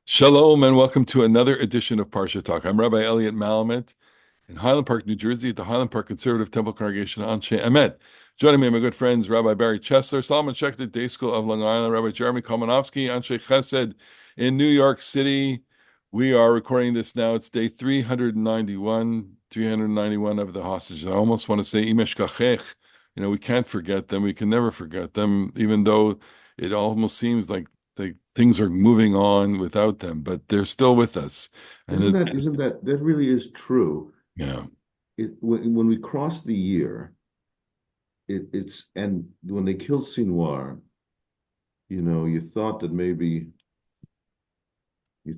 Shalom and welcome to another edition of Parashat Talk. I'm Rabbi Elliot Malamet in Highland Park, New Jersey, at the Highland Park Conservative Temple Congregation Anshe Emet. Joining me are my good friends, Rabbi Barry Chesler, Solomon Schechter, Day School of Long Island, Rabbi Jeremy Kalmanovsky, Anshe Chesed in New York City. We are recording this now. It's day 391 of the hostages. I almost want to say Imesh Kachech. We can't forget them. We can never forget them, even though it almost seems like things are moving on without them, but they're still with us. And Isn't that really is true? yeah, When we cross the year, it's and when they killed Sinwar, you thought that maybe a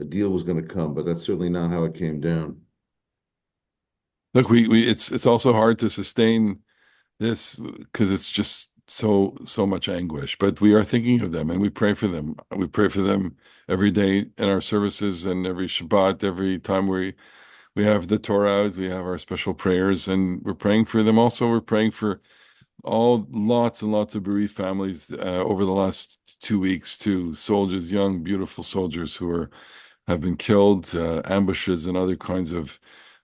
deal was going to come, but that's certainly not how it came down. look, we it's also hard to sustain this because it's just so much anguish. But we are thinking of them and we pray for them. We pray for them every day in our services and every Shabbat, every time we have the Torah out, we have our special prayers, and we're praying for them. Also, we're praying for all lots and lots of bereaved families over the last 2 weeks too. Soldiers, young, beautiful soldiers who have been killed, ambushes and other kinds of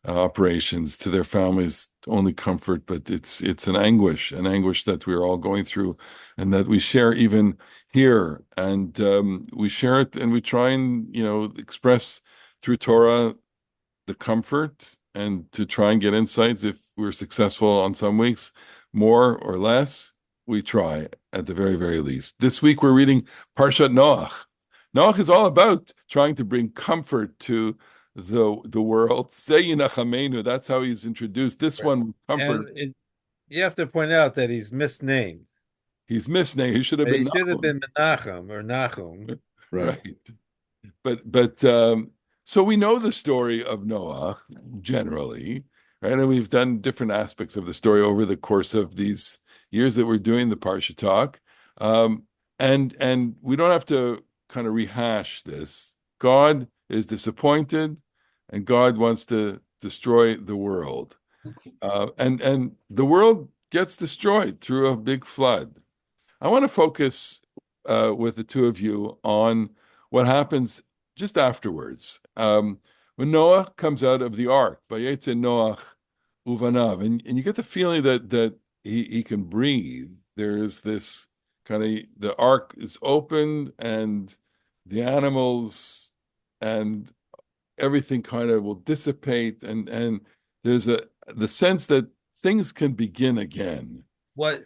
operations. To their families, only comfort, but it's an anguish that we're all going through, and that we share even here. And we share it, and we try and express through Torah the comfort, and to try and get insights. If we're successful on some weeks, more or less, we try at the very, very least. This week we're reading Parashat Noah. Noah is all about trying to bring comfort to the world. Say Yinachamenu, that's how he's introduced. This Right. one, comfort. You have to point out that he's misnamed. He's misnamed. He should have been He should have Nahum. been Menachem or Nahum. Right. Right. But so we know the story of Noah generally, right? And we've done different aspects of the story over the course of these years that we're doing the Parsha talk. And we don't have to kind of rehash this. God is disappointed, and God wants to destroy the world. And the world gets destroyed through a big flood. I want to focus with the two of you on what happens just afterwards. When Noah comes out of the ark, Vayetze Noach Uvanav, and you get the feeling that he can breathe. There is this kind of, the ark is opened, and the animals and everything kind of will dissipate, and there's the sense that things can begin again. What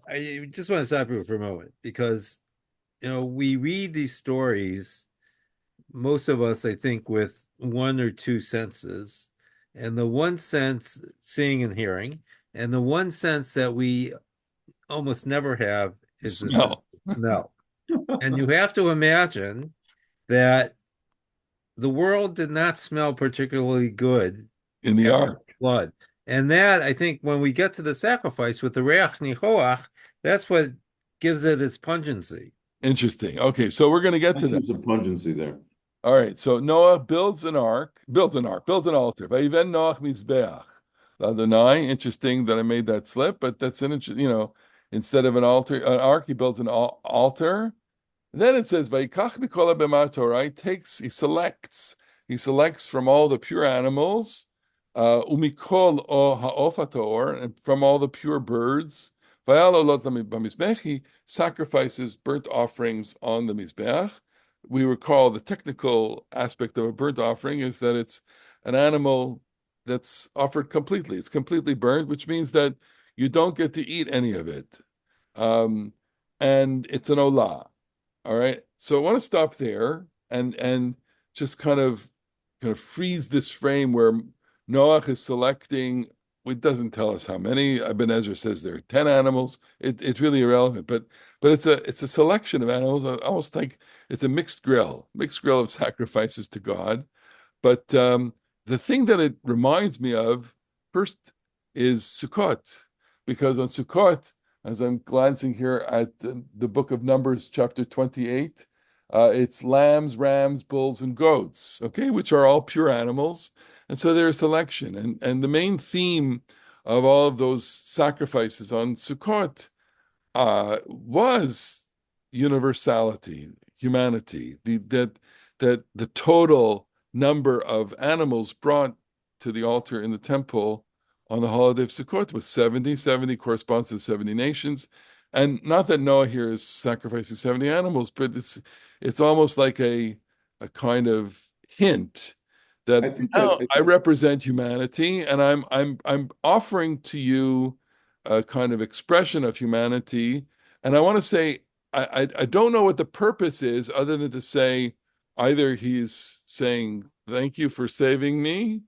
I just want to stop you for a moment because we read these stories, most of us, I think, with one or two senses, and the one sense seeing and hearing, and the one sense that we almost never have is the sense Smell of smell. And you have to imagine that the world did not smell particularly good in the after ark. blood. And that, I think, when we get to the sacrifice with the Reach Nihoach, that's what gives it its pungency. Interesting. Okay, so we're going to get I to see that. some pungency there. All right, so Noah builds an altar. Vayiven Noach mizbeach. Ladonai. Interesting that I made that slip, but that's instead of an ark, he builds an altar. Then it says, Vayikach mikol b'mar Torah. He selects from all the pure animals, umikol o ha'of hator, and from all the pure birds. Vayal olot b'mizbech. He sacrifices burnt offerings on the mizbech. We recall the technical aspect of a burnt offering is that it's an animal that's offered completely. It's completely burned, which means that you don't get to eat any of it. And it's an olah. All right. So I want to stop there and just kind of freeze this frame where Noach is selecting. It doesn't tell us how many. Ibn Ezra says there are 10 animals. It's really irrelevant, but it's a selection of animals. I almost think it's a mixed grill of sacrifices to God. But the thing that it reminds me of first is Sukkot, because on Sukkot, as I'm glancing here at the book of Numbers, chapter 28, it's lambs, rams, bulls, and goats, okay, which are all pure animals. And so there's selection. And the main theme of all of those sacrifices on Sukkot was universality, humanity. That the total number of animals brought to the altar in the temple on the holiday of Sukkot was 70. 70 corresponds to 70 nations. And not that Noah here is sacrificing 70 animals, but it's almost like a kind of hint that I think now that I represent humanity and I'm offering to you a kind of expression of humanity. And I want to say I don't know what the purpose is other than to say either he's saying thank you for saving me,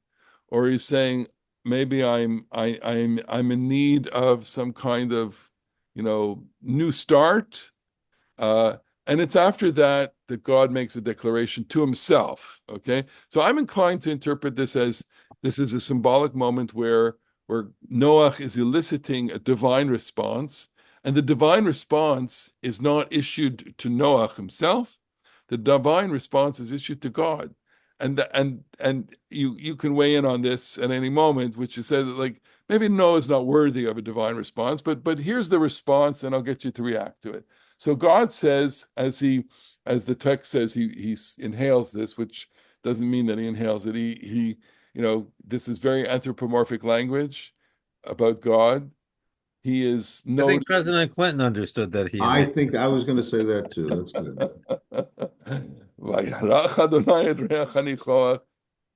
or he's saying maybe I'm in need of some kind of new start. Uh, and it's after that that God makes a declaration to himself. Okay. So I'm inclined to interpret this as this is a symbolic moment where Noah is eliciting a divine response. And the divine response is not issued to Noah himself. The divine response is issued to God. And you can weigh in on this at any moment, which is said that like maybe Noah's not worthy of a divine response, but here's the response, and I'll get you to react to it. So God says, as the text says, he inhales this, which doesn't mean that he inhales it. This is very anthropomorphic language about God. He is I think noting. President Clinton understood that he I and think I was going to say that too. That's good.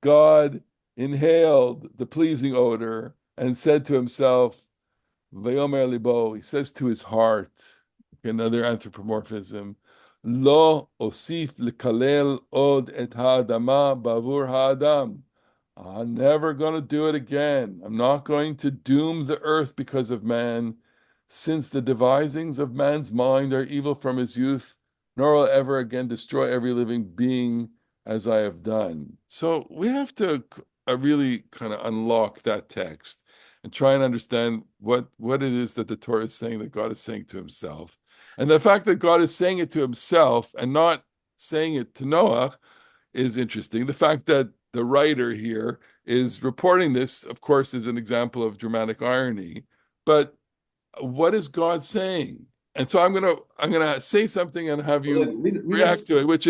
God inhaled the pleasing odor and said to himself, Vayomer libo, he says to his heart, another anthropomorphism, Lo osif lekalel od et ha'adama bavur ha'adam. I'm never going to do it again. I'm not going to doom the earth because of man, since the devisings of man's mind are evil from his youth, nor will ever again destroy every living being as I have done. So we have to really kind of unlock that text and try and understand what it is that the Torah is saying, that God is saying to himself. And the fact that God is saying it to himself and not saying it to Noah is interesting. The fact that the writer here is reporting this, of course, is an example of dramatic irony. But what is God saying? And so I'm gonna say something and have Well, you read us. react to it, which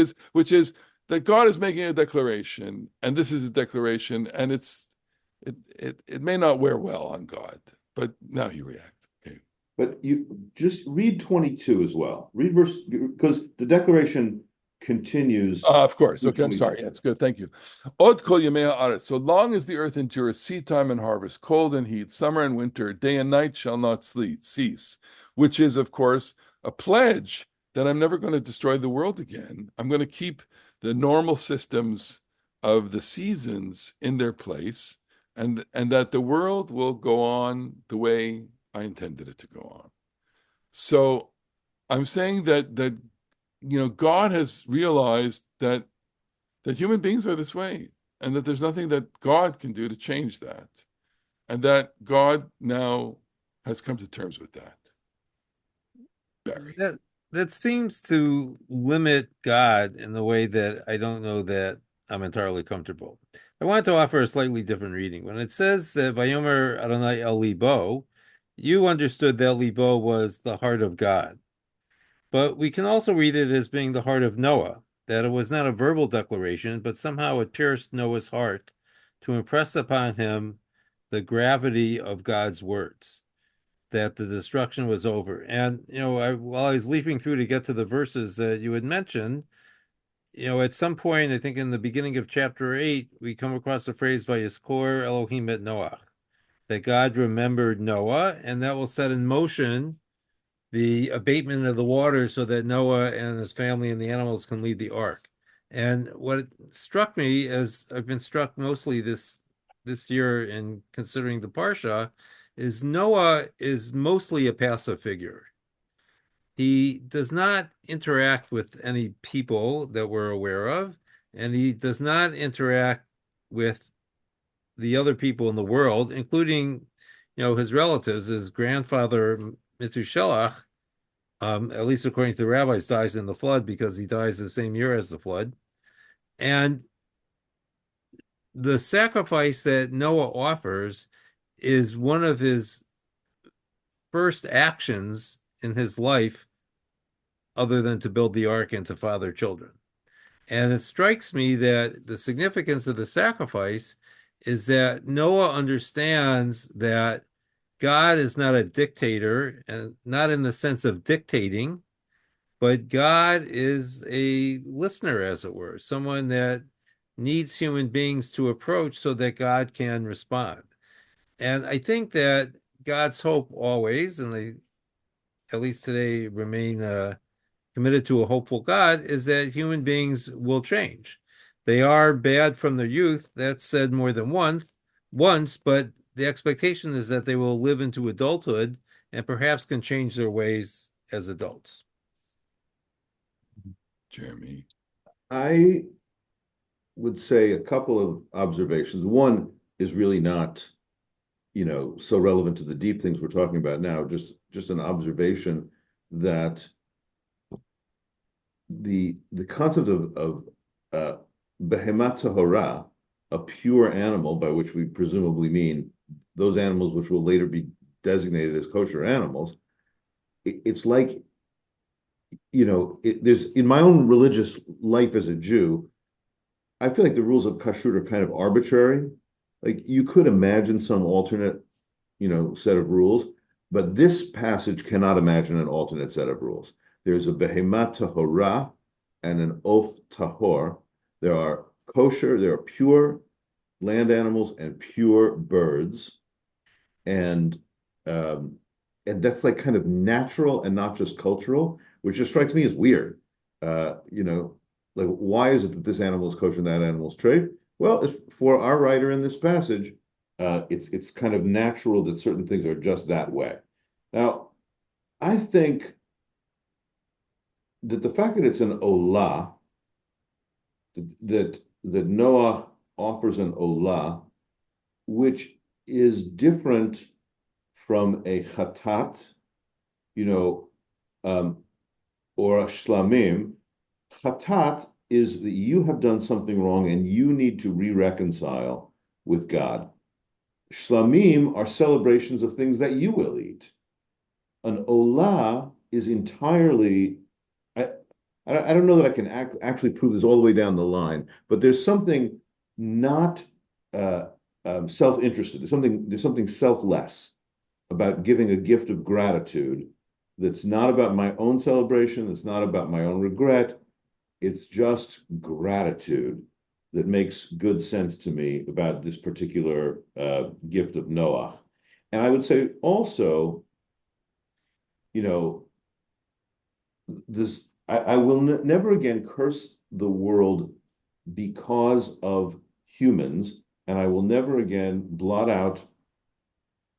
is that God is making a declaration, and this is a declaration, and it may not wear well on God, but now you react. Okay. But you just read 22 as well. Read verse, because the declaration continues Of course. through Okay, I'm 22. sorry. That's good. Thank you. Od kol yemei haaretz. So long as the earth endures, seed time and harvest, cold and heat, summer and winter, day and night shall not cease, which is, of course, a pledge that I'm never going to destroy the world again. I'm going to keep the normal systems of the seasons in their place, and that the world will go on the way I intended it to go on. So I'm saying that God has realized that human beings are this way, and that there's nothing that God can do to change that, and that God now has come to terms with that. Barry. that that seems to limit God in the way that I don't know that I'm entirely comfortable. I wanted to offer a slightly different reading. When it says that Vayomer Adonai El Libo, you understood that Libo was the heart of God. But we can also read it as being the heart of Noah, that it was not a verbal declaration, but somehow it pierced Noah's heart to impress upon him the gravity of God's words, that the destruction was over. And, while I was leaping through to get to the verses that you had mentioned, at some point, I think in the beginning of chapter 8, we come across the phrase, Vayiskor Elohim et Noah, that God remembered Noah, and that will set in motion the abatement of the water so that Noah and his family and the animals can leave the ark. And what struck me, as I've been struck mostly this year in considering the Parsha, is Noah is mostly a passive figure. He does not interact with any people that we're aware of, and he does not interact with the other people in the world, including, his relatives. His grandfather, Methuselah, at least according to the rabbis, dies in the flood because he dies the same year as the flood. And the sacrifice that Noah offers is one of his first actions in his life other than to build the ark and to father children. And it strikes me that the significance of the sacrifice is that Noah understands that God is not a dictator, and not in the sense of dictating, but God is a listener, as it were, someone that needs human beings to approach so that God can respond. And I think that God's hope always, and they at least today remain committed to a hopeful God, is that human beings will change. They are bad from their youth. That's said more than once, but the expectation is that they will live into adulthood and perhaps can change their ways as adults. Jeremy. I would say a couple of observations. One is really not, so relevant to the deep things we're talking about now. Just an observation that the concept of behemat tahora, a pure animal, by which we presumably mean those animals which will later be designated as kosher animals, it's like, there's in my own religious life as a Jew, I feel like the rules of kashrut are kind of arbitrary. Like you could imagine some alternate, set of rules, but this passage cannot imagine an alternate set of rules. There's a behemat tahora and an oaf tahor. There are kosher, there are pure land animals and pure birds, and um, that's like kind of natural and not just cultural, which just strikes me as weird. Like why is it that this animal is kosher and that animal is treif? Well, for our writer in this passage, it's kind of natural that certain things are just that way. Now, I think that the fact that it's an olah, that Noah offers an olah, which is different from a chatat, or a shlamim. Chatat is that you have done something wrong and you need to re-reconcile with God. Shlamim are celebrations of things that you will eat. An olah is entirely, I don't know that I can actually prove this all the way down the line, but there's something not self-interested. There's something selfless about giving a gift of gratitude that's not about my own celebration, that's not about my own regret. It's just gratitude that makes good sense to me about this particular gift of Noah. And I would say also, this I will never again curse the world because of humans, and I will never again blot out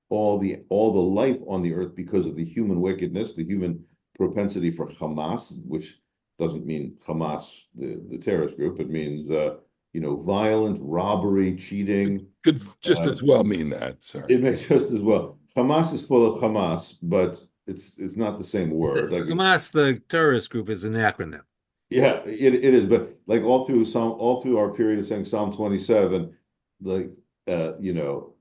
all the life on the earth because of the human wickedness, the human propensity for Hamas, which doesn't mean Hamas, the terrorist group. It means violent robbery, cheating. Could just as well mean that. Sorry. It may just as well. Hamas is full of Hamas, but it's not the same word. Like Hamas, the terrorist group, is an acronym. yeah, it is. But like all through our period of saying Psalm 27, like the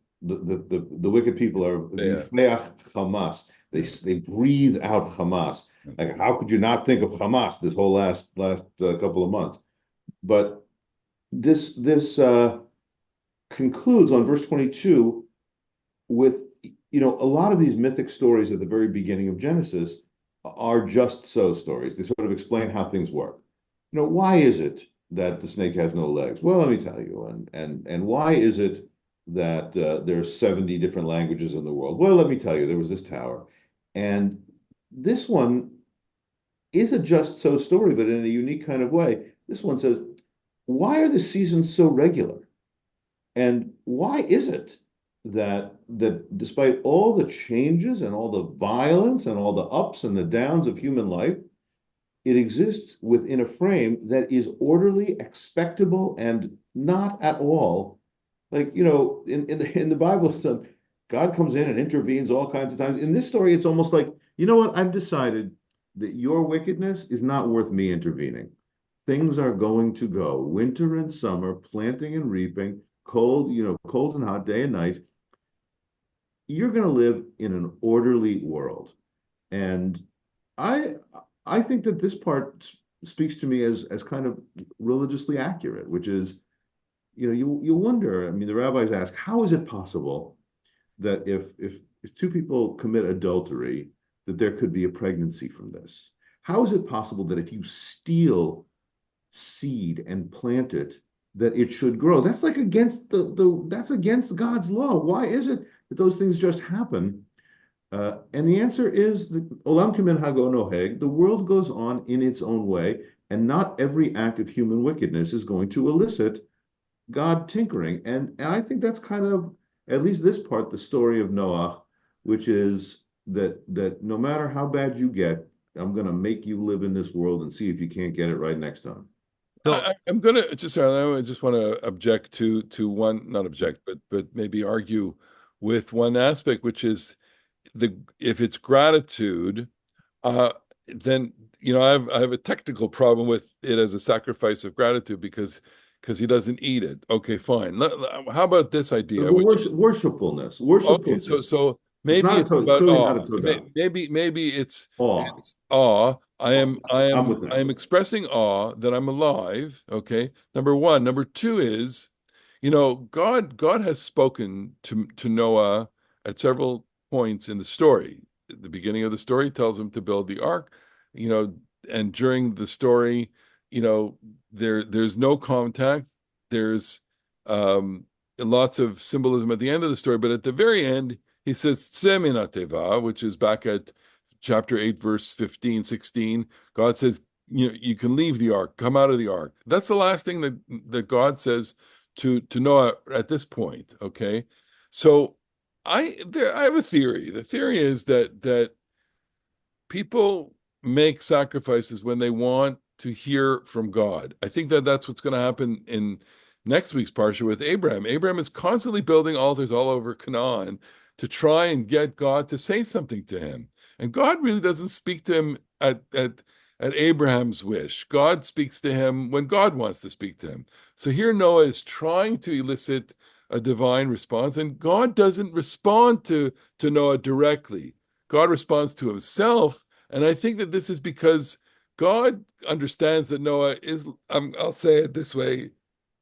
wicked people are Hamas. They breathe out Hamas. Like how could you not think of Hamas this whole last couple of months? But this concludes on verse 22 with a lot of these mythic stories at the very beginning of Genesis are just so stories. They sort of explain how things work. Why is it that the snake has no legs? Well, let me tell you. And why is it that there's 70 different languages in the world? Well, let me tell you, there was this tower. And this one is a just so story, but in a unique kind of way. This one says, why are the seasons so regular? And why is it that despite all the changes and all the violence and all the ups and the downs of human life, it exists within a frame that is orderly, expectable, and not at all like in the Bible, God comes in and intervenes all kinds of times. In this story, it's almost like, what? I've decided that your wickedness is not worth me intervening. Things are going to go winter and summer, planting and reaping, cold and hot, day and night. You're going to live in an orderly world. And I I think that this part speaks to me as kind of religiously accurate, which is, you wonder. I mean, the rabbis ask, how is it possible that if two people commit adultery, that there could be a pregnancy from this? How is it possible that if you steal seed and plant it, that it should grow? That's like against that's against God's law. Why is it that those things just happen? And the answer is the olam kemenhago noheg. The world goes on in its own way, and not every act of human wickedness is going to elicit God tinkering. And I think that's kind of, at least this part, the story of Noah, which is that no matter how bad you get, I'm going to make you live in this world and see if you can't get it right next time. So, I'm gonna just sorry, I just want to object to one, not object, but maybe argue with one aspect, which is the if it's gratitude, uh, then I have a technical problem with it as a sacrifice of gratitude because he doesn't eat it. Okay, fine. How about this The idea, which worshipfulness, okay, so worshipfulness. maybe it's It's about clearly not a awe. todah. Maybe Awe. it's awe. I'm with I that. am expressing awe that I'm alive. Okay, number one. Number two is, God has spoken to Noah at several points in the story. The beginning of the story tells him to build the ark, you know, and during the story, there's no contact. There's lots of symbolism at the end of the story, but at the very end, he says "Tsemina teva," which is back at chapter 8, verse 15, 16. God says, you can leave the ark, come out of the ark. That's the last thing that God says to Noah at this point. Okay, so I have a theory. The theory is that people make sacrifices when they want to hear from God. I think that's what's going to happen in next week's parsha with Abraham. Abraham is constantly building altars all over Canaan to try and get God to say something to him. And God really doesn't speak to him at Abraham's wish. God speaks to him when God wants to speak to him. So here Noah is trying to elicit a divine response, and God doesn't respond to Noah directly. God responds to himself. And I think that this is because God understands that Noah is, I'll say it this way,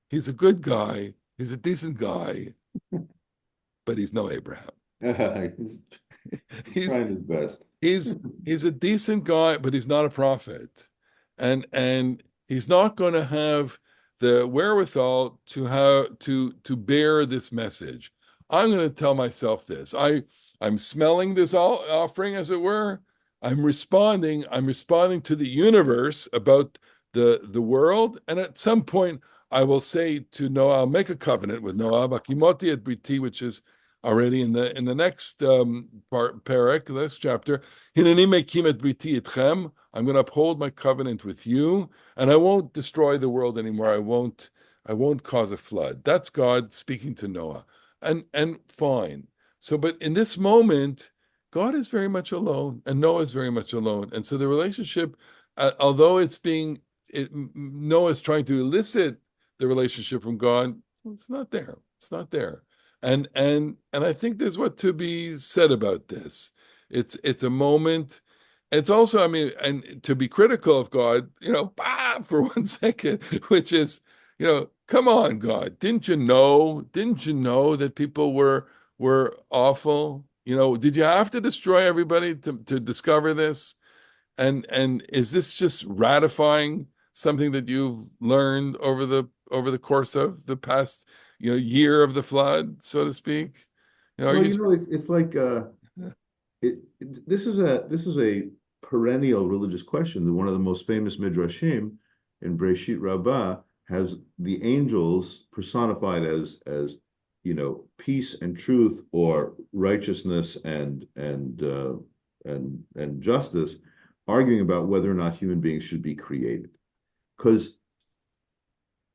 he's a good guy, he's a decent guy, but he's no Abraham. He's He's trying his best. he's he's a decent guy, but he's not a prophet. And he's not going to have the wherewithal to bear this message. I'm going to tell myself this. I'm smelling this offering, as it were. I'm responding to the universe about the world. And at some point I will say to Noah, I'll make a covenant with Noah, Bakimoti et Briti, which is already in the next parak, this chapter. Hineni mekim et briti itchem. I'm going to uphold my covenant with you, and I won't destroy the world anymore. I won't cause a flood. That's God speaking to Noah, and fine. So, but in this moment, God is very much alone, and Noah is very much alone, and so the relationship, although Noah is trying to elicit the relationship from God, it's not there. It's not there. And I think there's what to be said about this. It's a moment. It's also, I mean, and to be critical of God, for 1 second, which is, come on, God, didn't you know? Didn't you know that people were awful? Did you have to destroy everybody to discover this? And is this just ratifying something that you've learned over the course of the past, year of the flood, so to speak? Are Well, you it's like this is a perennial religious question. One of the most famous midrashim in Breshit Rabbah has the angels personified as peace and truth, or righteousness and justice, arguing about whether or not human beings should be created. Because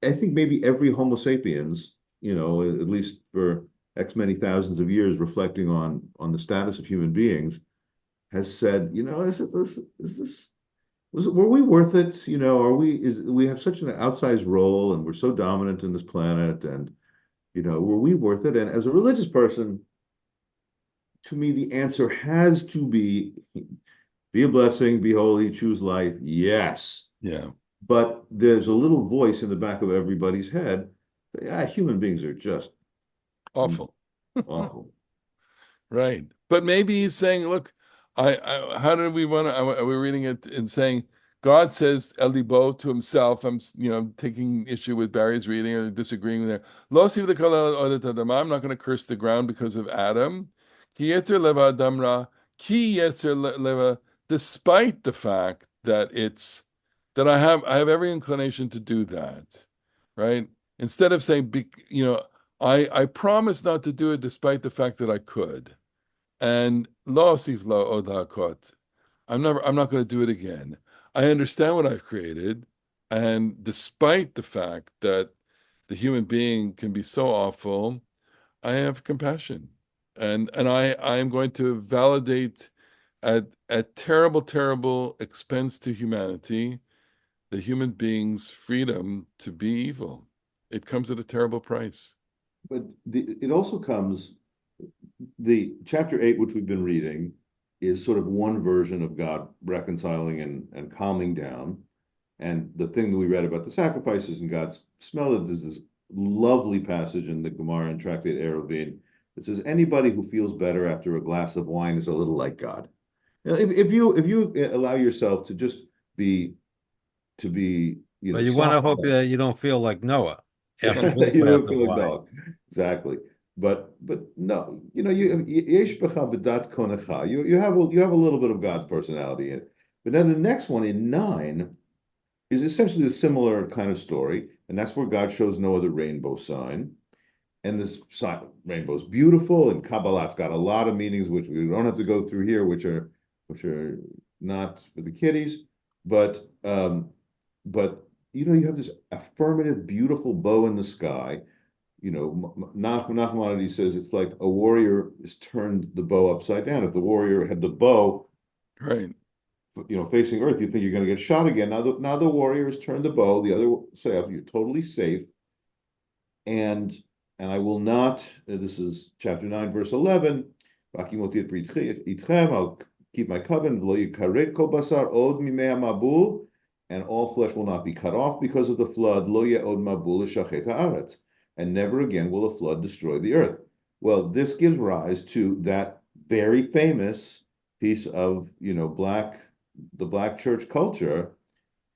I think maybe every Homo sapiens, at least for X many thousands of years, reflecting on the status of human beings, has said, were we worth it? We have such an outsized role, and we're so dominant in this planet, and were we worth it? And as a religious person, to me, the answer has to be Be a blessing, be holy, choose life. Yes. Yeah. But there's a little voice in the back of everybody's head. Human beings are just Awful. awful. Right. But maybe he's saying, look, how did we want to, are we reading it and saying, God says, Elibo to himself, taking issue with Barry's reading or disagreeing there. Lo siv lekol I'm not going to curse the ground because of Adam. Ki yetzer leva adam ra, ki yetzer leva, despite the fact that that I have every inclination to do that, right? Instead of saying, I promise not to do it despite the fact that I could. And lo asif lo od hakot. I'm not going to do it again. I understand what I've created, and despite the fact that the human being can be so awful, I have compassion, and I am going to validate at terrible, terrible expense to humanity the human being's freedom to be evil. It comes at a terrible price. But it also comes, the chapter 8, which we've been reading, is sort of one version of God reconciling and calming down. And the thing that we read about the sacrifices and God's smell it is this lovely passage in the Gemara and Tractate Eruvin that says anybody who feels better after a glass of wine is a little like God. Now, if you allow yourself to just be But you want to soften hope that you don't feel like Noah after his that you glass don't of feel like wine. dog. Exactly. But no, you yesh b'cha b'dat konecha. You have a little bit of God's personality in it. But then the next one in 9 is essentially a similar kind of story, and that's where God shows Noah the rainbow sign. And this rainbow is beautiful, and Kabbalah's got a lot of meanings, which we don't have to go through here, which are not for the kiddies. But but you have this affirmative, beautiful bow in the sky. Nachmanides says it's like a warrior has turned the bow upside down. If the warrior had the bow, Right. facing earth, you think you're going to get shot again. Now the warrior has turned the bow the other side. You're totally safe. And I will not. This is chapter 9, verse 11. I'll keep my covenant. And all flesh will not be cut off because of the flood. And never again will a flood destroy the earth. Well, this gives rise to that very famous piece of the black church culture.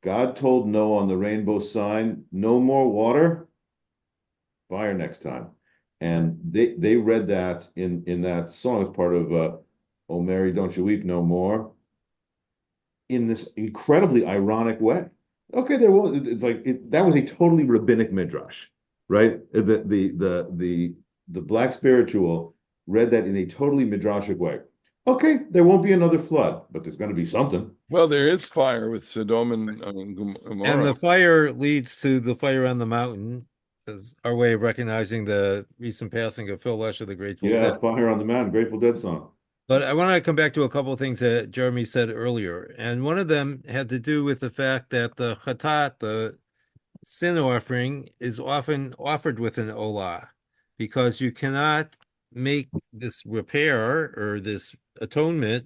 God told Noah on the rainbow sign, no more water, fire next time. And they read that in that song as part of Oh Mary, Don't You Weep No More, in this incredibly ironic way. Okay, that was a totally rabbinic midrash, right? The black spiritual read that in a totally midrashic way. Okay, there won't be another flood, but there's going to be something. Well, there is fire with Sodom and And Gomorrah. the fire leads to the fire on the mountain as our way of recognizing the recent passing of Phil Lesh of the Grateful Dead. Yeah, Fire on the Mountain, Grateful Dead song. But I want to come back to a couple of things that Jeremy said earlier. And one of them had to do with the fact that the chatat, the sin offering, is often offered with an olah, because you cannot make this repair or this atonement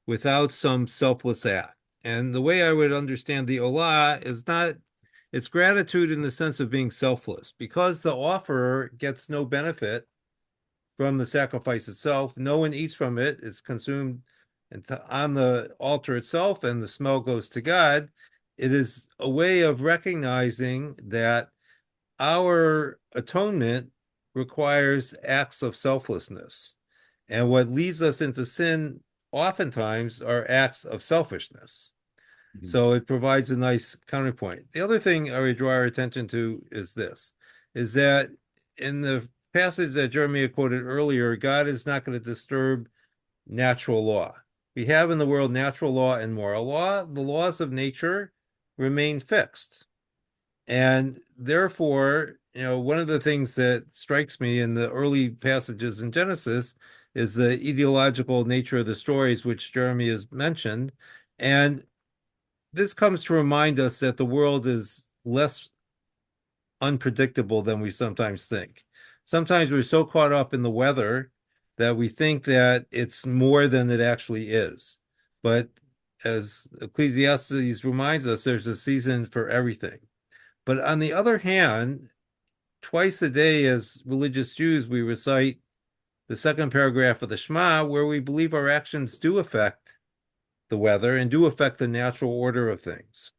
without some selfless act. And the way I would understand the olah is not, it's gratitude in the sense of being selfless, because the offerer gets no benefit from the sacrifice itself. No one eats from it. It's consumed on the altar itself, and the smell goes to God. It is a way of recognizing that our atonement requires acts of selflessness. And what leads us into sin oftentimes are acts of selfishness. Mhm. So it provides a nice counterpoint. The other thing I would draw our attention to is this, is that in the passage that Jeremy had quoted earlier, God is not going to disturb natural law. We have in the world natural law and moral law. The laws of nature remain fixed. And therefore, one of the things that strikes me in the early passages in Genesis is the ideological nature of the stories, which Jeremy has mentioned. And this comes to remind us that the world is less unpredictable than we sometimes think. Sometimes we're so caught up in the weather that we think that it's more than it actually is. But as Ecclesiastes reminds us, there's a season for everything. But on the other hand, twice a day as religious Jews, we recite the second paragraph of the Shema, where we believe our actions do affect the weather and do affect the natural order of things.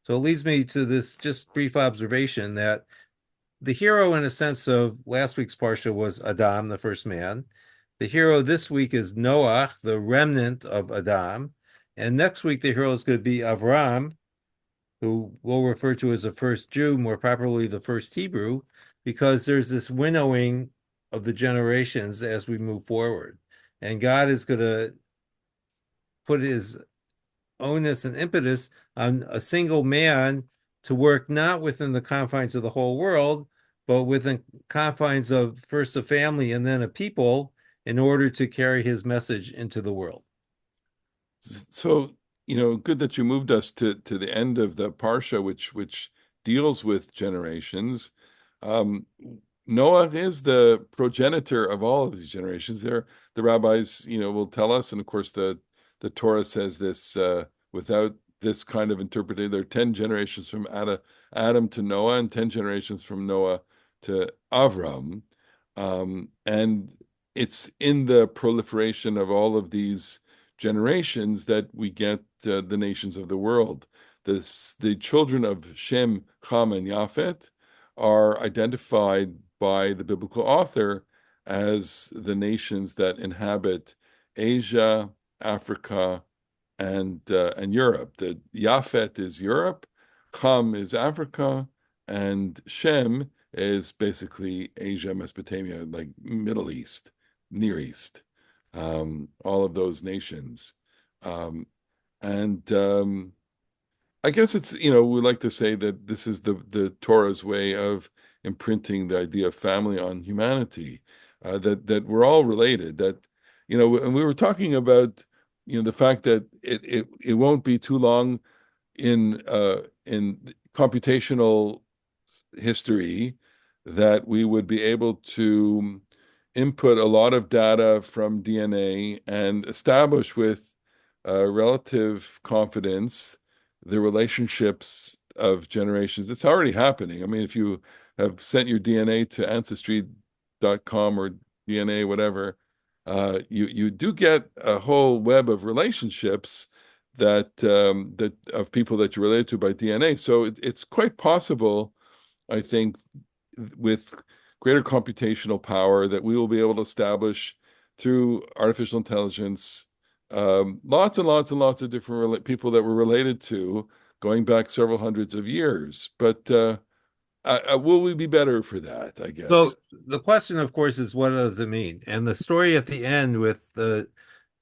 So it leads me to this just brief observation that the hero, in a sense, of last week's parsha was Adam, the first man. The hero this week is Noah, the remnant of Adam. And next week, the hero is going to be Avram, who we'll refer to as the first Jew, more properly the first Hebrew, because there's this winnowing of the generations as we move forward. And God is going to put his onus and impetus on a single man to work not within the confines of the whole world, but within confines of first a family and then a people in order to carry his message into the world. So, good that you moved us to the end of the parsha, which deals with generations. Um, Noah is the progenitor of all of these generations. The rabbis, will tell us, and of course the Torah says this without this kind of interpretation. There are 10 generations from Adam to Noah, and 10 generations from Noah to Avram, and it's in the proliferation of all of these generations that we get the nations of the world. The children of Shem, Ham, and Yafet are identified by the biblical author as the nations that inhabit Asia, Africa, and Europe. The Yafet is Europe, Ham is Africa, and Shem is basically Asia, Mesopotamia, like Middle East, Near East, all of those nations. And I guess it's, we like to say that this is the Torah's way of imprinting the idea of family on humanity, that we're all related, that, and we were talking about, the fact that it won't be too long in computational history that we would be able to input a lot of data from DNA and establish with relative confidence the relationships of generations. It's already happening. I mean, if you have sent your DNA to ancestry.com or DNA, whatever, you do get a whole web of relationships that of people that you're related to by DNA. So it's quite possible, I think, with greater computational power that we will be able to establish through artificial intelligence lots and lots and lots of different people that we're related to going back several hundreds of years. But will we be better for that, I So guess? the question, of course, is what does it mean? And the story at the end with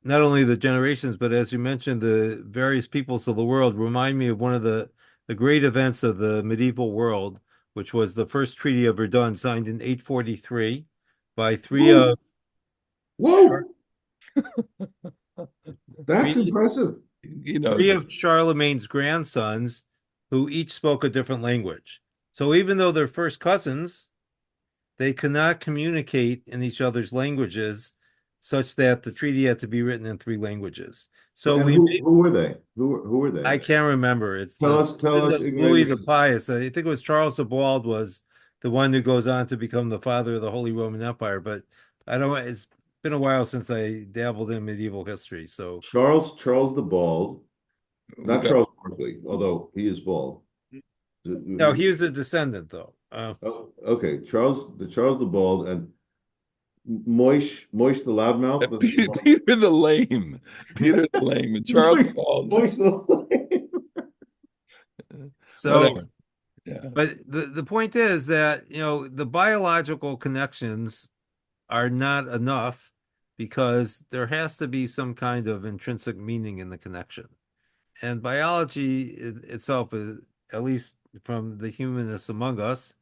not only the generations, but as you mentioned, the various peoples of the world remind me of one of the great events of the medieval world, which was the first Treaty of Verdun signed in 843 by three Whoa, of Char whoa, that's Treaty impressive. He knows three it. of Charlemagne's grandsons who each spoke a different language. So even though they're first cousins, they cannot communicate in each other's languages such that the treaty had to be written in three languages. So And we may, who were they? Who were they? I can't remember. It's Tell us, Louis the ignoramus. Pious. I think it was Charles the Bald was the one who goes on to become the father of the Holy Roman Empire. But I don't. It's been a while since I dabbled in medieval history. So Charles the Bald, We not got Charles Barkley, although he is bald. no, he was a descendant though. Oh, okay, Charles the Bald, and Moish the Loudmouth, Peter the Lame, Peter the Lame, and Charles Moish, Bald. Moish the So, Whatever. Yeah. but the point is that the biological connections are not enough because there has to be some kind of intrinsic meaning in the connection. And biology itself, at least from the humanists among us,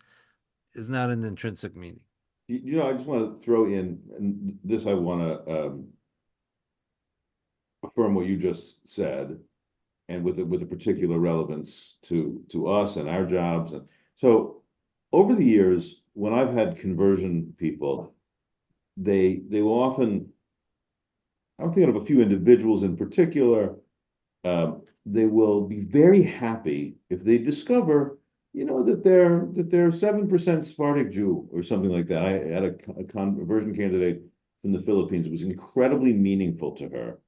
is not an intrinsic meaning. I just want to throw in, and this I want to affirm what you just said, and with a particular relevance to us and our jobs. And so over the years, when I've had conversion people, they will often, I'm thinking of a few individuals in particular, they will be very happy if they discover, that they're 7% Sephardic Jew or something like that. I had a conversion candidate from the Philippines. It was incredibly meaningful to her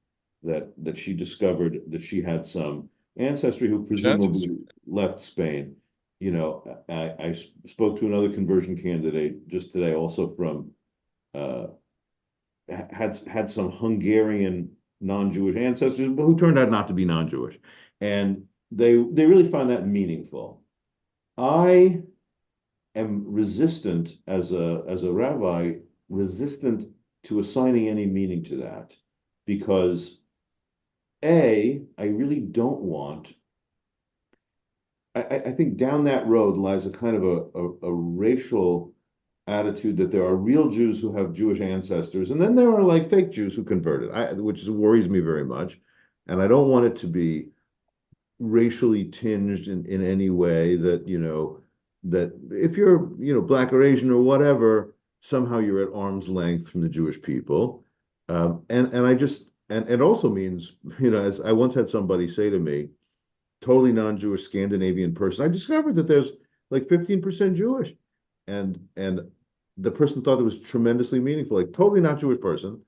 that she discovered that she had some ancestry who Chances. presumably left Spain. I spoke to another conversion candidate just today, also from uh, had some Hungarian non-Jewish ancestors, but who turned out not to be non-Jewish, and they really find that meaningful. I am resistant as a rabbi, resistant to assigning any meaning to that, because I really don't want. I think down that road lies a kind of a racial attitude that there are real Jews who have Jewish ancestors, and then there are like fake Jews who converted, which worries me very much. And I don't want it to be racially tinged in any way that if you're, black or Asian or whatever, somehow you're at arm's length from the Jewish people. And I just, and it also means, as I once had somebody say to me, totally non-Jewish Scandinavian person, I discovered that there's like 15% Jewish. And the person thought it was tremendously meaningful, like totally not Jewish person.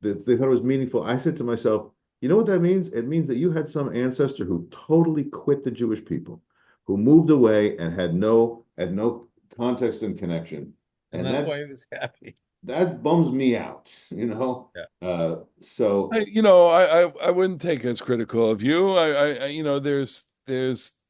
They thought it was meaningful. I said to myself, you know what that means? It means that you had some ancestor who totally quit the Jewish people, who moved away and had no context and connection. And And that's that why he was happy. that bums me out. Yeah. So I wouldn't take it as critical of you.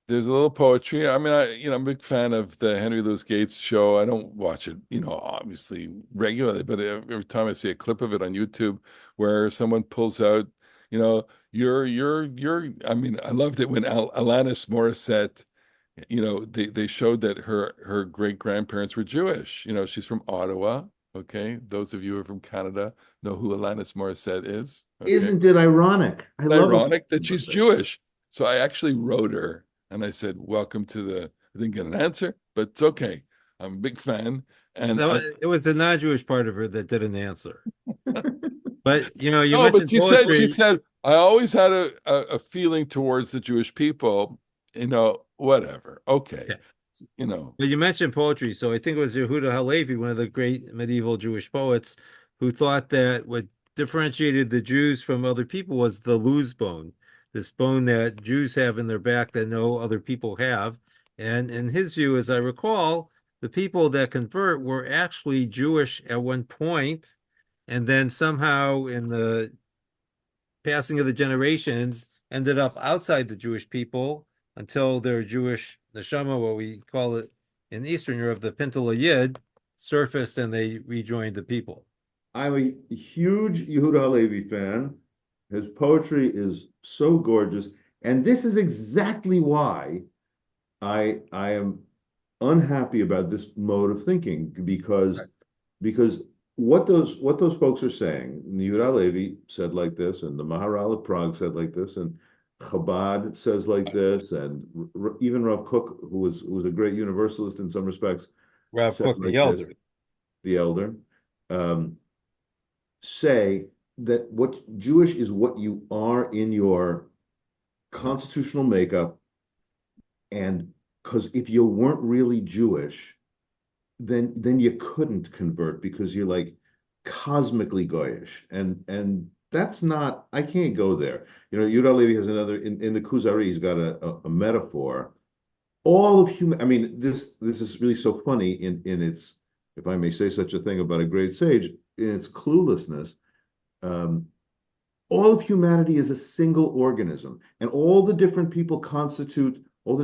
There's a little poetry. I mean, I'm a big fan of the Henry Louis Gates show. I don't watch it, obviously regularly, but every time I see a clip of it on YouTube where someone pulls out, I mean, I loved it when Alanis Morissette, they showed that her great grandparents were Jewish. She's from Ottawa. Okay, those of you who are from Canada know who Alanis Morissette is. Okay, isn't it ironic? I love a ironic that question she's about that. Jewish. So I actually wrote her and I said, "Welcome to the." I didn't get an answer, but it's okay. I'm a big fan, and No, I it was the non-Jewish part of her that didn't answer. But you no, but mentioned poetry. I always had a feeling towards the Jewish people. Whatever. Okay, Yeah. you know. But you mentioned poetry, so I think it was Yehuda Halevi, one of the great medieval Jewish poets, who thought that what differentiated the Jews from other people was the luz bone, this bone that Jews have in their back that no other people have. And in his view, as I recall, the people that convert were actually Jewish at one point, and then somehow in the passing of the generations ended up outside the Jewish people until their Jewish neshama, what we call it in Eastern Europe, the Pintel Yid, surfaced and they rejoined the people. I'm a huge Yehuda Halevi fan. His poetry is so gorgeous, and this is exactly why I am unhappy about this mode of thinking, because Right. because what those folks are saying, Yehuda Halevi said like this, and the Maharal of Prague said like this, and Chabad says like this, and even Rav Kook, who was a great universalist in some respects, Rav said Kook, the like this, elder. the elder. Um, Say that what Jewish is what you are in your constitutional makeup, and because if you weren't really Jewish, then you couldn't convert because you're like cosmically goyish, and that's not. I can't go there. Yuval Levi has another in the Kuzari. He's got a metaphor. All of human. I mean, this is really so funny in its, if I may say such a thing about a great sage, in its cluelessness. Um, all of humanity is a single organism, and all the different peoples constitute a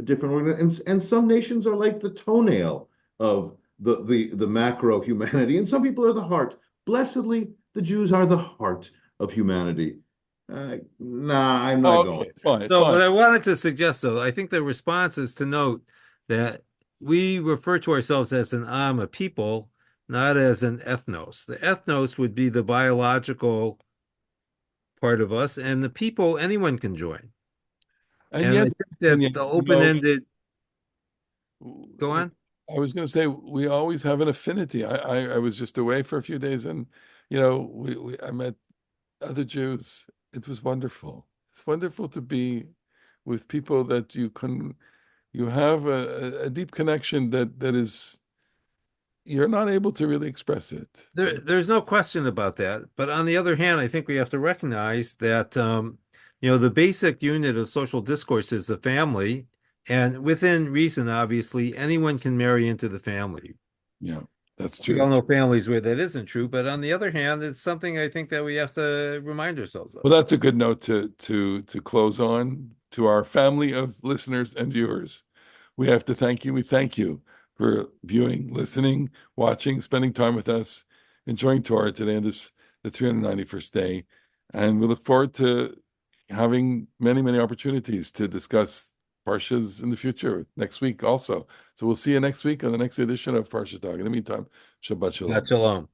different organism, and some nations are like the toenail of the macro of humanity, and some people are the heart. Blessedly, the Jews are the heart of humanity. Nah, I'm not going Okay, there. fine, So fine. what I wanted to suggest, though, I think the response is to note that we refer to ourselves as an am, a people, not as an ethnos. The ethnos would be the biological part of us, and the people anyone can join. And And I yet, think and that yet, the open-ended, go we, on. I was going to say we always have an affinity. I was just away for a few days, and I met other Jews, it was wonderful. It's wonderful to be with people that you have a deep connection that is you're not able to really express it. There's no question about that. But on the other hand, I think we have to recognize that the basic unit of social discourse is the family, and within reason, obviously, anyone can marry into the family. Yeah, that's We all true. know families where that isn't true, but on the other hand, it's something I think that we have to remind ourselves of. Well, that's a good note to close on to our family of listeners and viewers. We have to thank you. We thank you for viewing, listening, watching, spending time with us, enjoying Torah today on this the 391st day. And we look forward to having many, many opportunities to discuss Parshas in the future next week also. So we'll see you next week on the next edition of Parashat Talk. In the meantime, Shabbat Shabbat Shalom. Shalom.